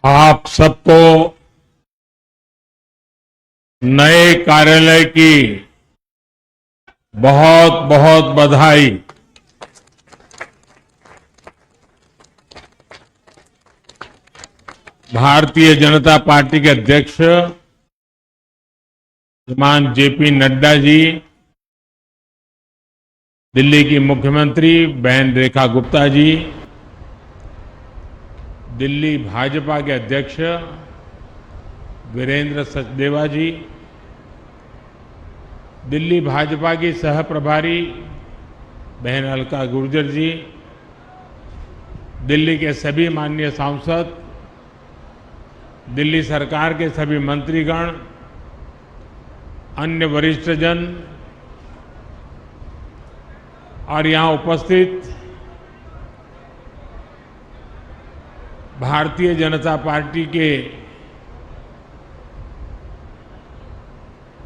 आप सबको नए कार्यालय की बहुत बहुत बधाई। भारतीय जनता पार्टी के अध्यक्ष श्रीमान जेपी नड्डा जी, दिल्ली की मुख्यमंत्री बहन रेखा गुप्ता जी, दिल्ली भाजपा के अध्यक्ष वीरेंद्र सचदेवा जी, दिल्ली भाजपा की सह प्रभारी बहन अलका गुर्जर जी, दिल्ली के सभी माननीय सांसद, दिल्ली सरकार के सभी मंत्रीगण, अन्य वरिष्ठ जन और यहां उपस्थित भारतीय जनता पार्टी के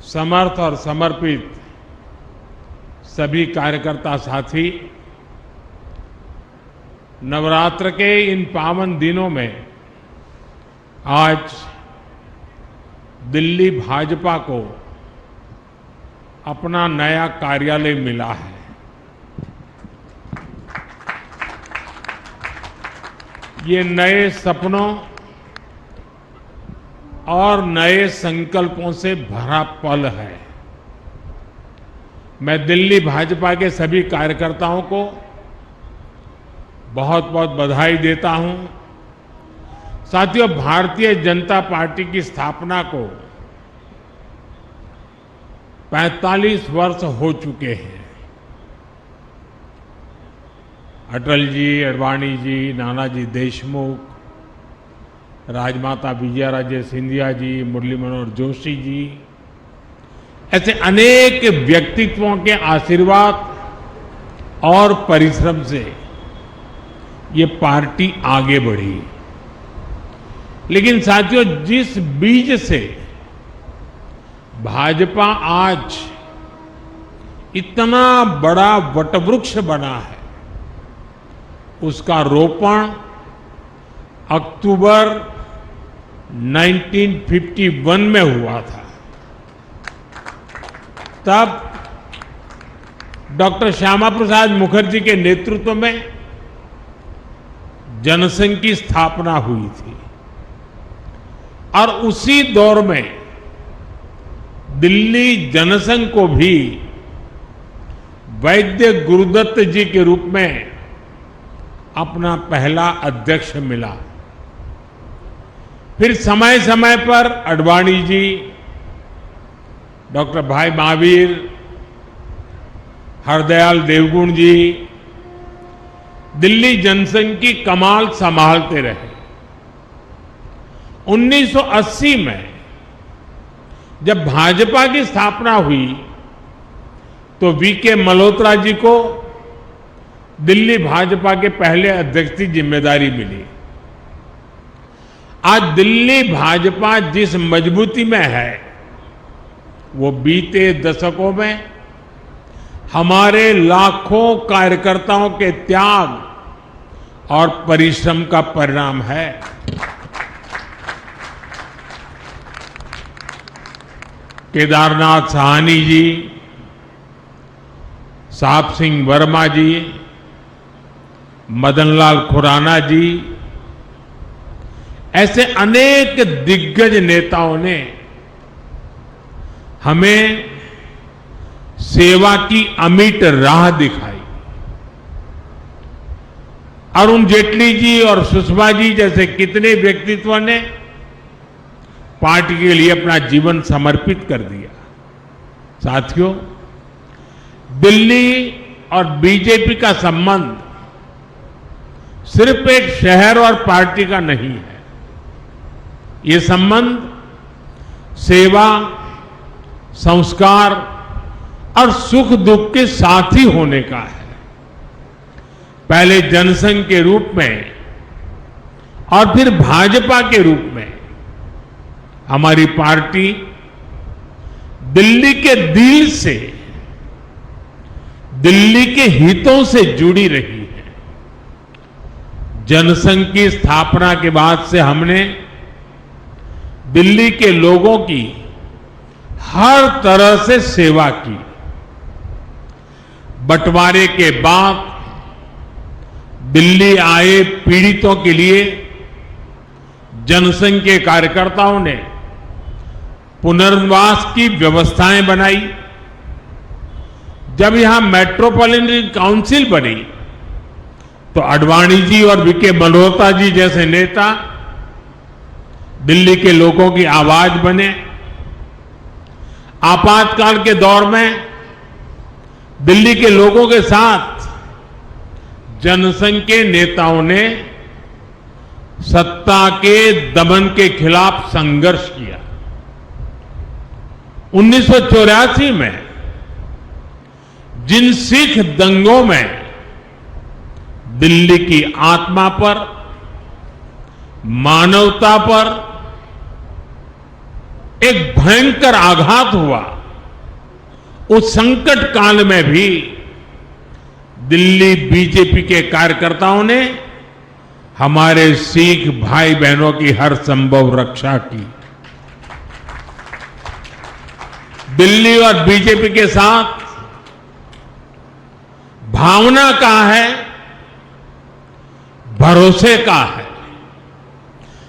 समर्थ और समर्पित सभी कार्यकर्ता साथी, नवरात्र के इन पावन दिनों में आज दिल्ली भाजपा को अपना नया कार्यालय मिला है। ये नए सपनों और नए संकल्पों से भरा पल है। मैं दिल्ली भाजपा के सभी कार्यकर्ताओं को बहुत बहुत बधाई देता हूं। साथियों, भारतीय जनता पार्टी की स्थापना को 45 वर्ष हो चुके हैं। अटल जी, अडवाणी जी, नानाजी देशमुख, राजमाता विजयाराजे सिंधिया जी, मुरली मनोहर जोशी जी, ऐसे अनेक व्यक्तित्वों के आशीर्वाद और परिश्रम से ये पार्टी आगे बढ़ी। लेकिन साथियों, जिस बीज से भाजपा आज इतना बड़ा वटवृक्ष बना है, उसका रोपण अक्टूबर 1951 में हुआ था। तब डॉक्टर श्यामा प्रसाद मुखर्जी के नेतृत्व में जनसंघ की स्थापना हुई थी और उसी दौर में दिल्ली जनसंघ को भी वैद्य गुरुदत्त जी के रूप में अपना पहला अध्यक्ष मिला। फिर समय समय पर अडवाणी जी, डॉक्टर भाई महावीर, हरदयाल देवगुण जी दिल्ली जनसंघ की कमान संभालते रहे। 1980 में जब भाजपा की स्थापना हुई तो वीके मल्होत्रा जी को दिल्ली भाजपा के पहले अध्यक्ष की जिम्मेदारी मिली। आज दिल्ली भाजपा जिस मजबूती में है, वो बीते दशकों में हमारे लाखों कार्यकर्ताओं के त्याग और परिश्रम का परिणाम है। केदारनाथ साहनी जी, साहब सिंह वर्मा जी, मदनलाल खुराना जी, ऐसे अनेक दिग्गज नेताओं ने हमें सेवा की अमिट राह दिखाई। अरुण जेटली जी और सुषमा जी जैसे कितने व्यक्तित्व ने पार्टी के लिए अपना जीवन समर्पित कर दिया। साथियों, दिल्ली और बीजेपी का संबंध सिर्फ एक शहर और पार्टी का नहीं है। ये संबंध सेवा, संस्कार और सुख दुख के साथी होने का है। पहले जनसंघ के रूप में और फिर भाजपा के रूप में हमारी पार्टी दिल्ली के दिल से, दिल्ली के हितों से जुड़ी रही है। जनसंघ की स्थापना के बाद से हमने दिल्ली के लोगों की हर तरह से सेवा की। बंटवारे के बाद दिल्ली आए पीड़ितों के लिए जनसंघ के कार्यकर्ताओं ने पुनर्वास की व्यवस्थाएं बनाई। जब यहां मेट्रोपॉलिटन काउंसिल बनी तो अडवाणी जी और वीके मल्होत्रा जी जैसे नेता दिल्ली के लोगों की आवाज बने। आपातकाल के दौर में दिल्ली के लोगों के साथ जनसंघ के नेताओं ने सत्ता के दमन के खिलाफ संघर्ष किया। 1984 में जिन सिख दंगों में दिल्ली की आत्मा पर, मानवता पर एक भयंकर आघात हुआ, उस संकट काल में भी दिल्ली बीजेपी के कार्यकर्ताओं ने हमारे सिख भाई बहनों की हर संभव रक्षा की। दिल्ली और बीजेपी के साथ भावना का है, भरोसे का है।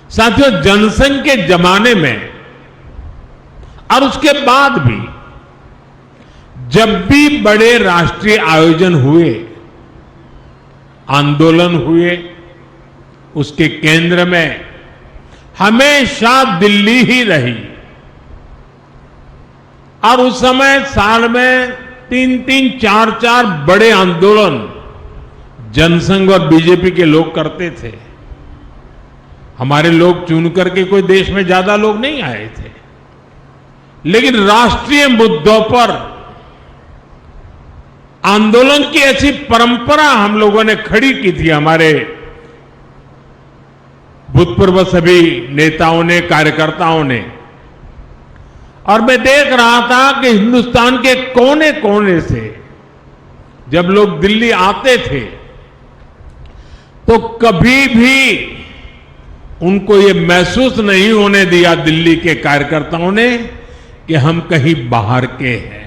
साथियों, जनसंघ के जमाने में और उसके बाद भी जब भी बड़े राष्ट्रीय आयोजन हुए, आंदोलन हुए, उसके केंद्र में हमेशा दिल्ली ही रही। और उस समय साल में 3-3, 4-4 बड़े आंदोलन जनसंघ और बीजेपी के लोग करते थे। हमारे लोग चुन करके कोई देश में ज्यादा लोग नहीं आए थे, लेकिन राष्ट्रीय मुद्दों पर आंदोलन की ऐसी परंपरा हम लोगों ने खड़ी की थी। हमारे भूतपूर्व सभी नेताओं ने, कार्यकर्ताओं ने। और मैं देख रहा था कि हिंदुस्तान के कोने कोने से जब लोग दिल्ली आते थे तो कभी भी उनको ये महसूस नहीं होने दिया दिल्ली के कार्यकर्ताओं ने कि हम कहीं बाहर के हैं।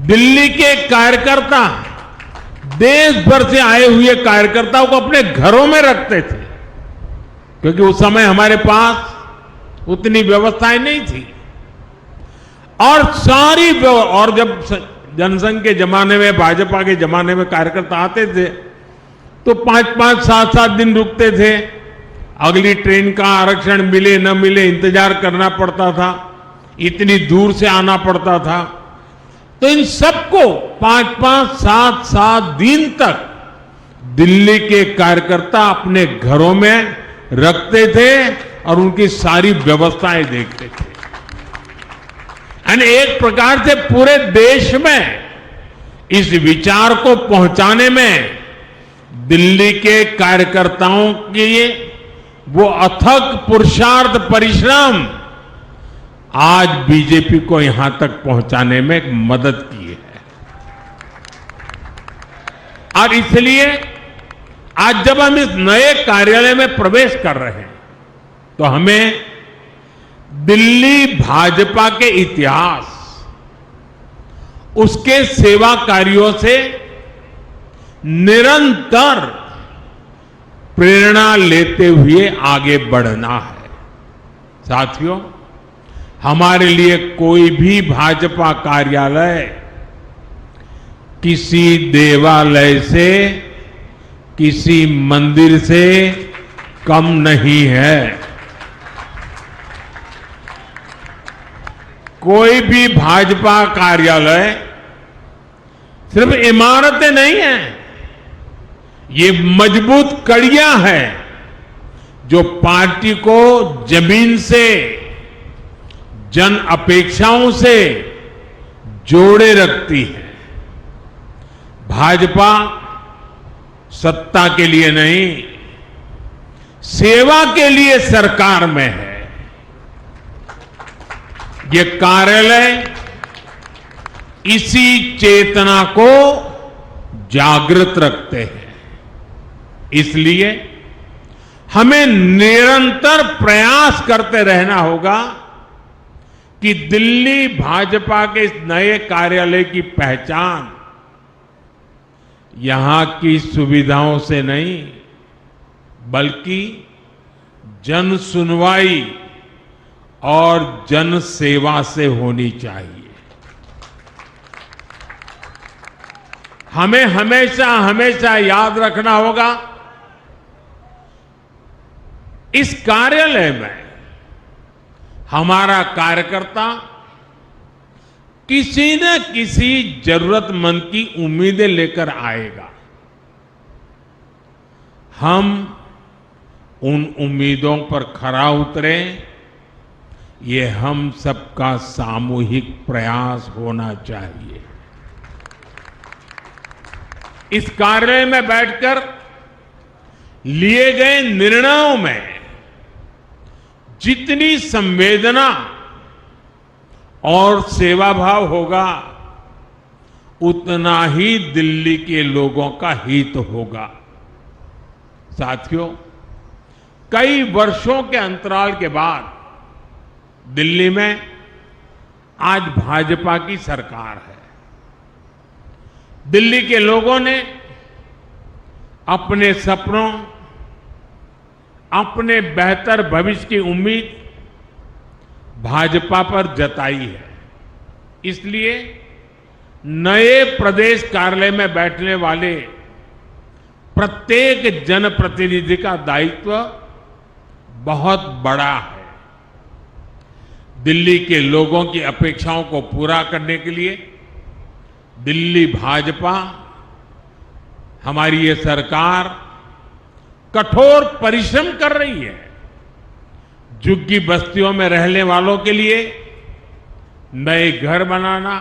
दिल्ली के कार्यकर्ता देश भर से आए हुए कार्यकर्ताओं को अपने घरों में रखते थे, क्योंकि उस समय हमारे पास उतनी व्यवस्थाएं नहीं थी। और और जब जनसंघ के जमाने में, भाजपा के जमाने में कार्यकर्ता आते थे तो 5-5, 7-7 दिन रुकते थे। अगली ट्रेन का आरक्षण मिले न मिले इंतजार करना पड़ता था, इतनी दूर से आना पड़ता था। तो इन सबको 5-5, 7-7 दिन तक दिल्ली के कार्यकर्ता अपने घरों में रखते थे और उनकी सारी व्यवस्थाएं देखते थे। यानी एक प्रकार से पूरे देश में इस विचार को पहुंचाने में दिल्ली के कार्यकर्ताओं के वो अथक पुरुषार्थ, परिश्रम आज बीजेपी को यहां तक पहुंचाने में मदद की है। और इसलिए आज जब हम इस नए कार्यालय में प्रवेश कर रहे हैं तो हमें दिल्ली भाजपा के इतिहास, उसके सेवा कार्यों से निरंतर प्रेरणा लेते हुए आगे बढ़ना है। साथियों, हमारे लिए कोई भी भाजपा कार्यालय किसी देवालय से, किसी मंदिर से कम नहीं है। कोई भी भाजपा कार्यालय सिर्फ इमारतें नहीं हैं, ये मजबूत कड़ियां हैं जो पार्टी को जमीन से, जन अपेक्षाओं से जोड़े रखती है। भाजपा सत्ता के लिए नहीं, सेवा के लिए सरकार में है। ये कार्यालय इसी चेतना को जागृत रखते हैं। इसलिए हमें निरंतर प्रयास करते रहना होगा कि दिल्ली भाजपा के इस नए कार्यालय की पहचान यहां की सुविधाओं से नहीं, बल्कि जन सुनवाई और जन सेवा से होनी चाहिए। हमें हमेशा हमेशा याद रखना होगा, इस कार्यालय में हमारा कार्यकर्ता किसी न किसी जरूरतमंद की उम्मीदें लेकर आएगा। हम उन उम्मीदों पर खरा उतरें, ये हम सबका सामूहिक प्रयास होना चाहिए। इस कार्यालय में बैठकर लिए गए निर्णयों में जितनी संवेदना और सेवा भाव होगा, उतना ही दिल्ली के लोगों का हित होगा। साथियों, कई वर्षों के अंतराल के बाद दिल्ली में आज भाजपा की सरकार है। दिल्ली के लोगों ने अपने सपनों, अपने बेहतर भविष्य की उम्मीद भाजपा पर जताई है। इसलिए नए प्रदेश कार्यालय में बैठने वाले प्रत्येक जनप्रतिनिधि का दायित्व बहुत बड़ा है। दिल्ली के लोगों की अपेक्षाओं को पूरा करने के लिए दिल्ली भाजपा, हमारी ये सरकार कठोर परिश्रम कर रही है। झुग्गी बस्तियों में रहने वालों के लिए नए घर बनाना,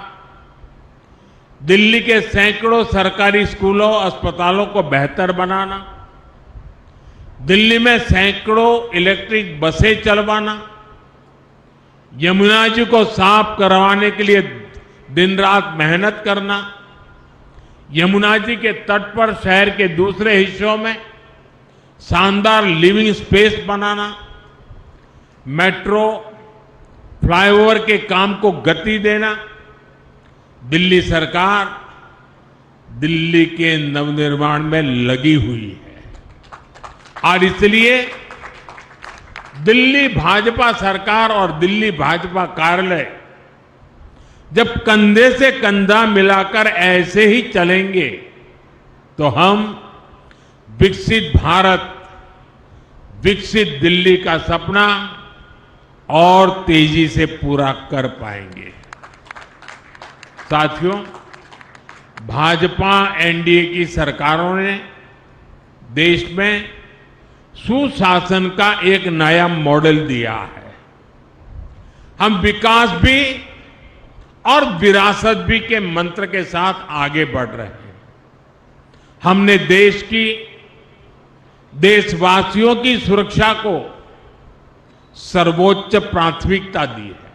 दिल्ली के सैकड़ों सरकारी स्कूलों, अस्पतालों को बेहतर बनाना, दिल्ली में सैकड़ों इलेक्ट्रिक बसें चलवाना, यमुना जी को साफ करवाने के लिए दिन रात मेहनत करना, यमुना जी के तट पर शहर के दूसरे हिस्सों में शानदार लिविंग स्पेस बनाना, मेट्रो, फ्लाईओवर के काम को गति देना। दिल्ली सरकार दिल्ली के नवनिर्माण में लगी हुई है और इसलिए दिल्ली भाजपा सरकार और दिल्ली भाजपा कार्यालय जब कंधे से कंधा मिलाकर ऐसे ही चलेंगे तो हम विकसित भारत, विकसित दिल्ली का सपना और तेजी से पूरा कर पाएंगे। साथियों, भाजपा एनडीए की सरकारों ने देश में सुशासन का एक नया मॉडल दिया है। हम विकास भी और विरासत भी के मंत्र के साथ आगे बढ़ रहे हैं। हमने देश की, देशवासियों की सुरक्षा को सर्वोच्च प्राथमिकता दी है।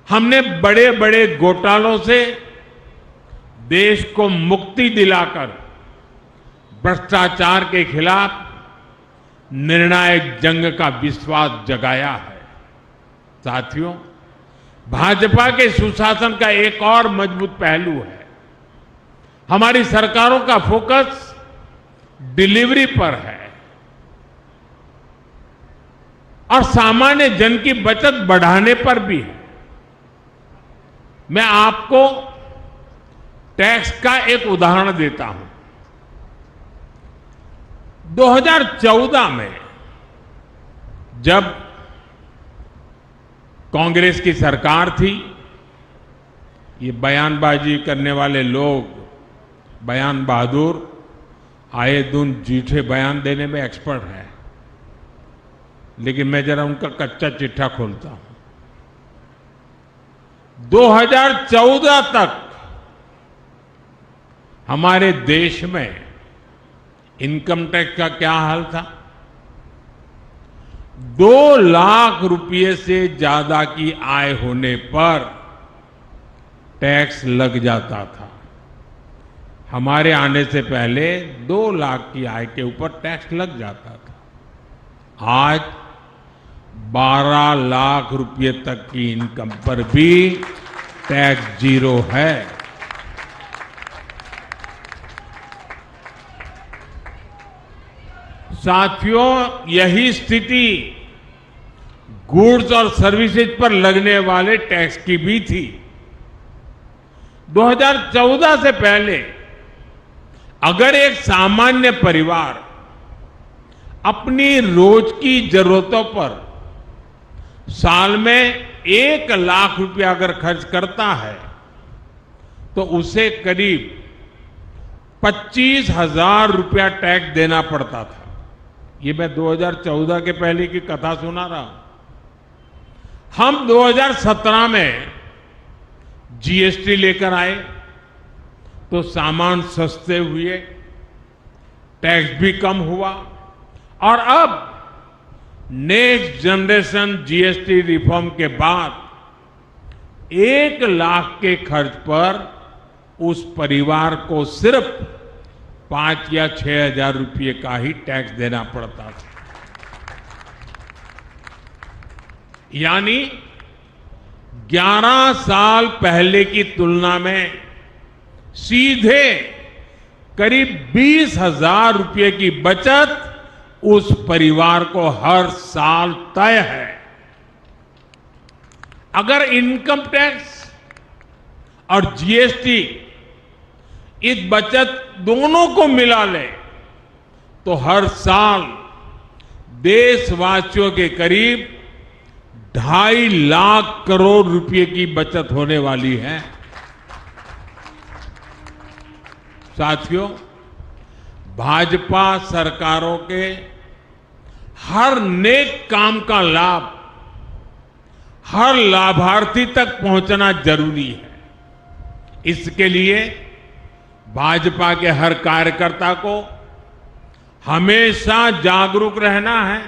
हमने बड़े बड़े घोटालों से देश को मुक्ति दिलाकर भ्रष्टाचार के खिलाफ निर्णायक जंग का विश्वास जगाया है। साथियों, भाजपा के सुशासन का एक और मजबूत पहलू है, हमारी सरकारों का फोकस डिलीवरी पर है और सामान्य जन की बचत बढ़ाने पर भी है। मैं आपको टैक्स का एक उदाहरण देता हूं। 2014 में जब कांग्रेस की सरकार थी, ये बयानबाजी करने वाले लोग, बयान बहादुर, आए दिन झूठे बयान देने में एक्सपर्ट है, लेकिन मैं जरा उनका कच्चा चिट्ठा खोलता हूं। 2014 तक हमारे देश में इनकम टैक्स का क्या हाल था? 2 लाख रुपए से ज्यादा की आय होने पर टैक्स लग जाता था। हमारे आने से पहले 2 लाख की आय के ऊपर टैक्स लग जाता था। आज 12 लाख रुपए तक की इनकम पर भी टैक्स जीरो है। साथियों, यही स्थिति गुड्स और सर्विसेज पर लगने वाले टैक्स की भी थी। 2014 से पहले अगर एक सामान्य परिवार अपनी रोज की जरूरतों पर साल में 1 लाख रुपया अगर खर्च करता है तो उसे करीब 25,000 रुपया टैक्स देना पड़ता था। ये मैं 2014 के पहले की कथा सुना रहा हूं। हम 2017 में जीएसटी लेकर आए तो सामान सस्ते हुए, टैक्स भी कम हुआ और अब नेक्स्ट जनरेशन जीएसटी रिफॉर्म के बाद 1 लाख के खर्च पर उस परिवार को सिर्फ 5 या 6 हजार रुपये का ही टैक्स देना पड़ता था। यानी 11 साल पहले की तुलना में सीधे करीब 20,000 रुपये की बचत उस परिवार को हर साल तय है। अगर इनकम टैक्स और जीएसटी इस बचत दोनों को मिला ले तो हर साल देशवासियों के करीब 2.5 लाख करोड़ रुपए की बचत होने वाली है। साथियों, भाजपा सरकारों के हर नेक काम का लाभ हर लाभार्थी तक पहुंचना जरूरी है। इसके लिए भाजपा के हर कार्यकर्ता को हमेशा जागरूक रहना है,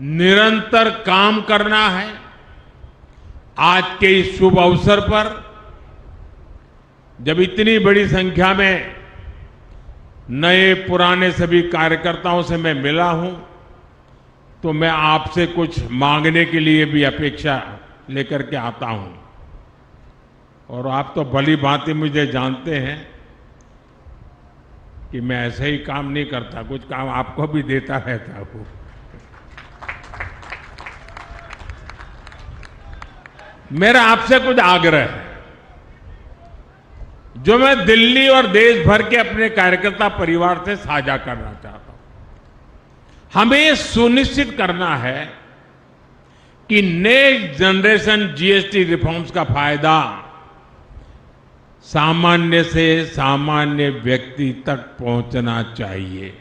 निरंतर काम करना है। आज के इस शुभ अवसर पर जब इतनी बड़ी संख्या में नए पुराने सभी कार्यकर्ताओं से मैं मिला हूं तो मैं आपसे कुछ मांगने के लिए भी अपेक्षा लेकर के आता हूं। और आप तो भली भांति मुझे जानते हैं कि मैं ऐसे ही काम नहीं करता, कुछ काम आपको भी देता रहता हूं। मेरा आपसे कुछ आग्रह है जो मैं दिल्ली और देश भर के अपने कार्यकर्ता परिवार से साझा करना चाहता हूं। हमें सुनिश्चित करना है कि नेक्स्ट जनरेशन जीएसटी रिफॉर्म्स का फायदा सामान्य से सामान्य व्यक्ति तक पहुंचना चाहिए।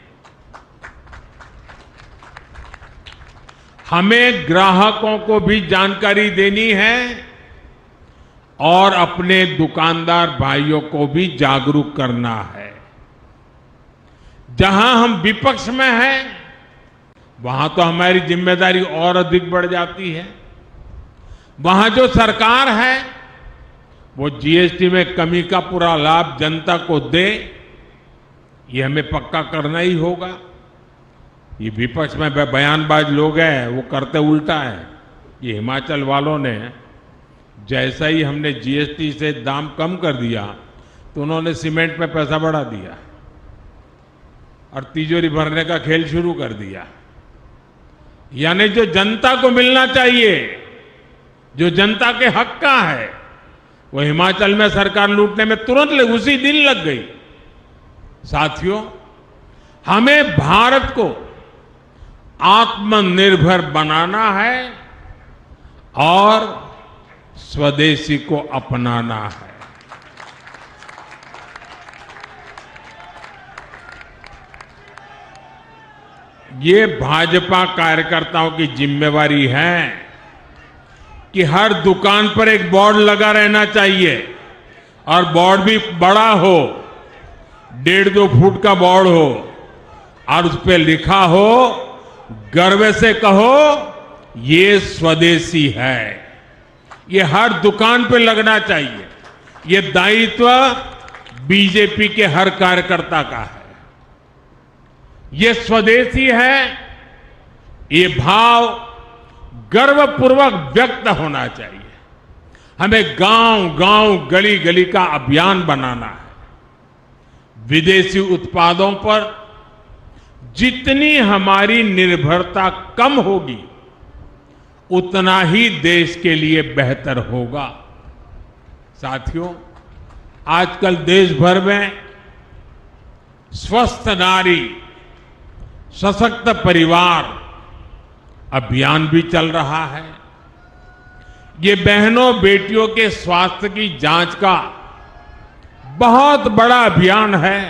हमें ग्राहकों को भी जानकारी देनी है और अपने दुकानदार भाइयों को भी जागरूक करना है। जहां हम विपक्ष में हैं वहां तो हमारी जिम्मेदारी और अधिक बढ़ जाती है। वहां जो सरकार है वो जीएसटी में कमी का पूरा लाभ जनता को दे, ये हमें पक्का करना ही होगा। ये विपक्ष में बयानबाज लोग हैं वो करते उल्टा है। ये हिमाचल वालों ने जैसा ही हमने जीएसटी से दाम कम कर दिया तो उन्होंने सीमेंट में पैसा बढ़ा दिया और तिजोरी भरने का खेल शुरू कर दिया। यानी जो जनता को मिलना चाहिए, जो जनता के हक का है, वो हिमाचल में सरकार लूटने में तुरंत उसी दिन लग गई। साथियों, हमें भारत को आत्मनिर्भर बनाना है और स्वदेशी को अपनाना है। ये भाजपा कार्यकर्ताओं की जिम्मेवारी है कि हर दुकान पर एक बोर्ड लगा रहना चाहिए और बोर्ड भी बड़ा हो, 1.5-2 फुट का बोर्ड हो और उस पर लिखा हो गर्व से कहो ये स्वदेशी है। ये हर दुकान पे लगना चाहिए। ये दायित्व बीजेपी के हर कार्यकर्ता का है। ये स्वदेशी है, ये भाव गर्वपूर्वक व्यक्त होना चाहिए। हमें गांव गांव गली गली का अभियान बनाना है। विदेशी उत्पादों पर जितनी हमारी निर्भरता कम होगी उतना ही देश के लिए बेहतर होगा। साथियों, आजकल देश भर में स्वस्थ नारी सशक्त परिवार अभियान भी चल रहा है। ये बहनों बेटियों के स्वास्थ्य की जांच का बहुत बड़ा अभियान है।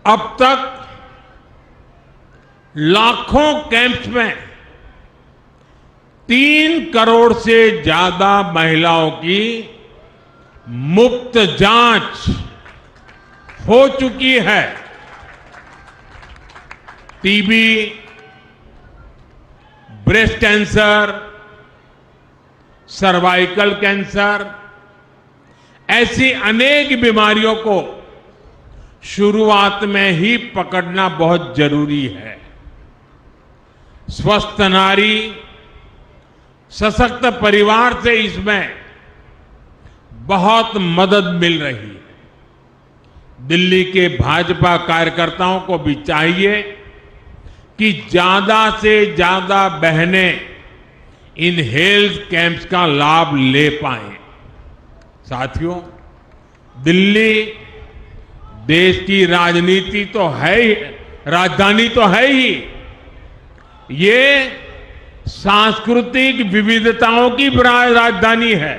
अब तक लाखों कैंप्स में 3 करोड़ से ज्यादा महिलाओं की मुफ्त जांच हो चुकी है। TB, breast cancer, cervical cancer, ऐसी अनेक बीमारियों को शुरुआत में ही पकड़ना बहुत जरूरी है। स्वस्थ नारी सशक्त परिवार से इसमें बहुत मदद मिल रही है। दिल्ली के भाजपा कार्यकर्ताओं को भी चाहिए कि ज्यादा से ज्यादा बहनें इन हेल्थ कैंप्स का लाभ ले पाएं। साथियों, दिल्ली देश की राजनीति तो है ही, राजधानी तो है ही, ये सांस्कृतिक विविधताओं की राजधानी है।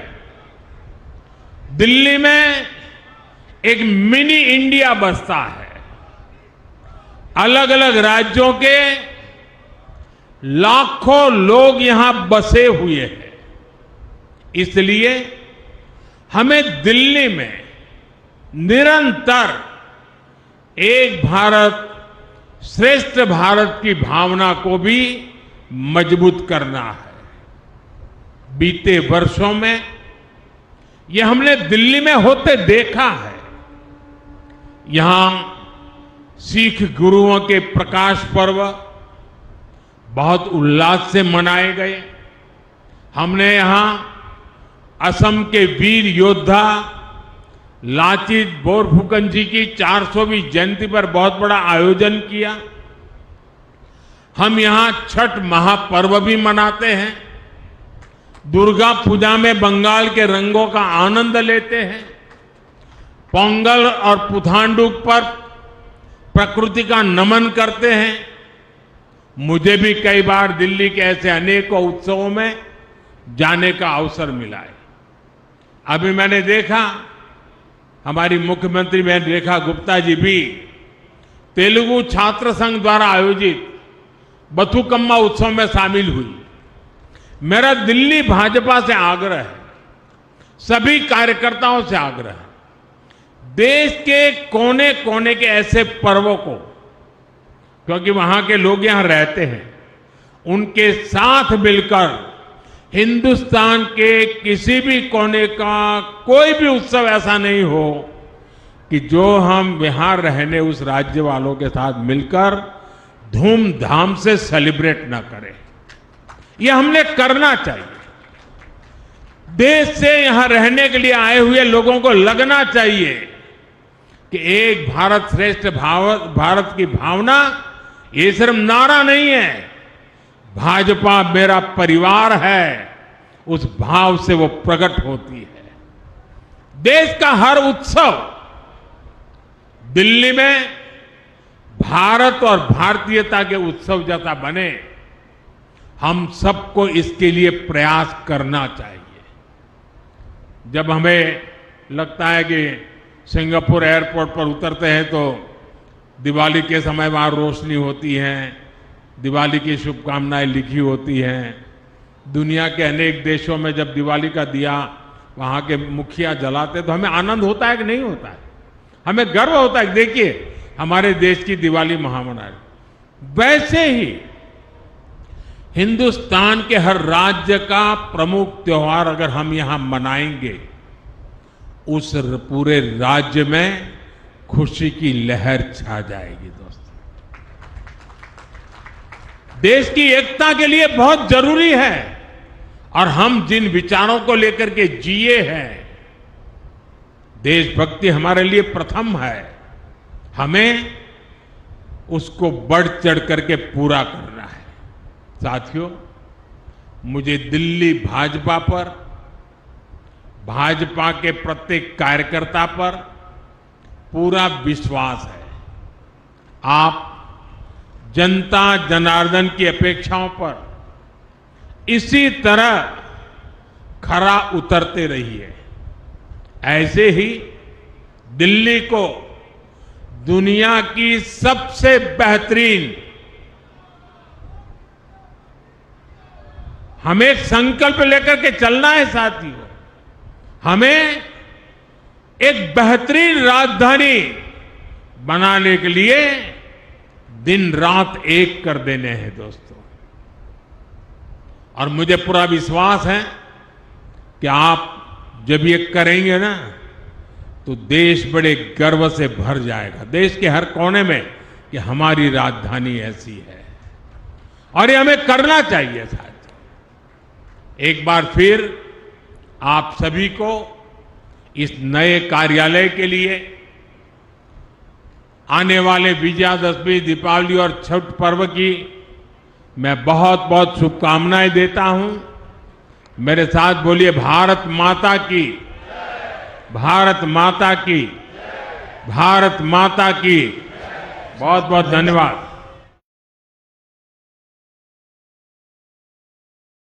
दिल्ली में एक मिनी इंडिया बसता है। अलग अलग राज्यों के लाखों लोग यहां बसे हुए हैं। इसलिए हमें दिल्ली में निरंतर एक भारत श्रेष्ठ भारत की भावना को भी मजबूत करना है। बीते वर्षों में यह हमने दिल्ली में होते देखा है। यहां सिख गुरुओं के प्रकाश पर्व बहुत उल्लास से मनाए गए। हमने यहां असम के वीर योद्धा लाचित बोरफुकन जी की 400वीं जयंती पर बहुत बड़ा आयोजन किया। हम यहां छठ महापर्व भी मनाते हैं। दुर्गा पूजा में बंगाल के रंगों का आनंद लेते हैं। पोंगल और पुथांडुक पर प्रकृति का नमन करते हैं। मुझे भी कई बार दिल्ली के ऐसे अनेकों उत्सवों में जाने का अवसर मिला है। अभी मैंने देखा, हमारी मुख्यमंत्री बहन रेखा गुप्ता जी भी तेलुगु छात्र संघ द्वारा आयोजित बथुकम्मा उत्सव में शामिल हुई। मेरा दिल्ली भाजपा से आग्रह है, सभी कार्यकर्ताओं से आग्रह है, देश के कोने कोने के ऐसे पर्वों को, क्योंकि वहां के लोग यहां रहते हैं, उनके साथ मिलकर हिंदुस्तान के किसी भी कोने का कोई भी उत्सव ऐसा नहीं हो कि जो हम यहां रहने उस राज्य वालों के साथ मिलकर धूमधाम से सेलिब्रेट ना करें। यह हमने करना चाहिए। देश से यहां रहने के लिए आए हुए लोगों को लगना चाहिए कि एक भारत श्रेष्ठ भारत की भावना ये सिर्फ नारा नहीं है, भाजपा मेरा परिवार है, उस भाव से वो प्रकट होती है। देश का हर उत्सव दिल्ली में भारत और भारतीयता के उत्सव जैसा बने, हम सबको इसके लिए प्रयास करना चाहिए। जब हमें लगता है कि सिंगापुर एयरपोर्ट पर उतरते हैं तो दिवाली के समय वहां रोशनी होती है, दिवाली की शुभकामनाएं लिखी होती हैं। दुनिया के अनेक देशों में जब दिवाली का दिया वहां के मुखिया जलाते तो हमें आनंद होता है कि नहीं होता है? हमें गर्व होता है कि देखिए हमारे देश की दिवाली महामना है। वैसे ही हिंदुस्तान के हर राज्य का प्रमुख त्योहार अगर हम यहां मनाएंगे, उस पूरे राज्य में खुशी की लहर छा जाएगी। दोस्तों, देश की एकता के लिए बहुत जरूरी है, और हम जिन विचारों को लेकर के जिए हैं, देशभक्ति हमारे लिए प्रथम है। हमें उसको बढ़ चढ़ करके पूरा करना है। साथियों, मुझे दिल्ली भाजपा पर, भाजपा के प्रत्येक कार्यकर्ता पर पूरा विश्वास है। आप जनता जनार्दन की अपेक्षाओं पर इसी तरह खरा उतरते रहिए। ऐसे ही दिल्ली को दुनिया की सबसे बेहतरीन, हमें एक संकल्प लेकर के चलना है साथियों, हमें एक बेहतरीन राजधानी बनाने के लिए दिन रात एक कर देने हैं दोस्तों। और मुझे पूरा विश्वास है कि आप जब ये करेंगे ना, तो देश बड़े गर्व से भर जाएगा, देश के हर कोने में, कि हमारी राजधानी ऐसी है। और ये हमें करना चाहिए साथियों। एक बार फिर आप सभी को इस नए कार्यालय के लिए आने वाले विजयादशमी, दीपावली और छठ पर्व की मैं बहुत बहुत शुभकामनाएं देता हूं। मेरे साथ बोलिए, भारत माता की, भारत माता की, भारत माता की। बहुत बहुत धन्यवाद।